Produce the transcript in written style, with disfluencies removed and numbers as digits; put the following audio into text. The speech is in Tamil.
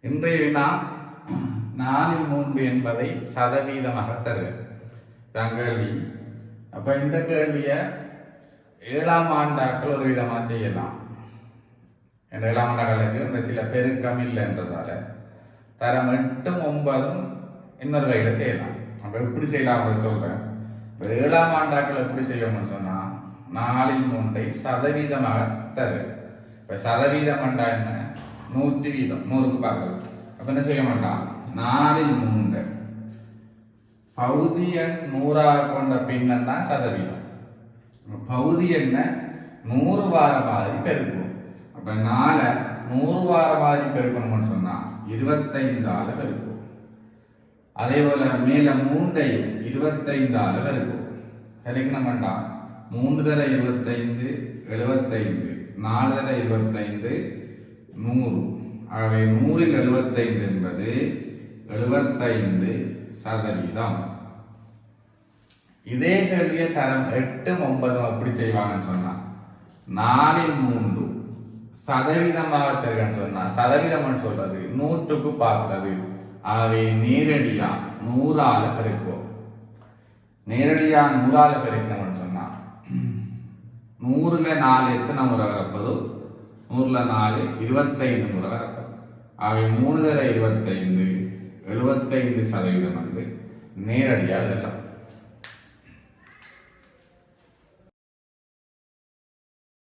இன்றைய வினா 4/3 என்பதை சதவீதமாக தருக கேள்வி. அப்ப இந்த கேள்வியை 7ஆம் ஆண்டாக்கள் ஒரு விதமா செய்யலாம். 7ஆம் ஆண்டாக்களுக்கு இந்த சில பெருக்கம் இல்லைன்றதால தரம் 8, 9 இன்னொரு வகையில செய்யலாம். அப்ப எப்படி செய்யலாம் சொல்றேன். 7ஆம் ஆண்டாக்கள் எப்படி செய்யணும்னு சொன்னா 4/3 சதவீதமாக தருக. இப்ப சதவீதம் என்றா என்ன? 100 வீதம், 100க்கு பார்க்கறது. அப்ப என்ன செய்ய மாட்டான்? 4/3 பகுதி எண் 100ஆக கொண்ட பின்னம் தான் சதவீதம். பகுதி எண்ண 100 வார மாதிரி பெருக்கும். அப்ப 4 100 வார மாதிரி பெருக்கணும்னு சொன்னா 25ஆல பெருக்கும். அதே போல மேல 3ஐயும் 25ஆல பெருக்கும். பெருக்கணும் வேண்டாம். 3 தர 25 75, 4 தர 25 100. ஆகவே 100ல் 75 என்பது 75%. இதே கேள்வியை தரம் 8, 9 அப்படி செய்வாங்கன்னு சொன்னா 4/3 சதவீதமாக தருகன்னு சொன்னா சதவீதம் சொல்றது 100க்கு பார்க்கிறது. ஆகவே நேரடியா 100ஆல பெருக்குவோம். நேரடியா 100ஆல பெருக்கணும்னு சொன்னா 100ல 4 எத்தனை முறை வரப்போதோ 100ல 4 25 முறை வரப்போம். ஆகவே 3 தர 25 75% வந்து நேரடியாக எழுதலாம்.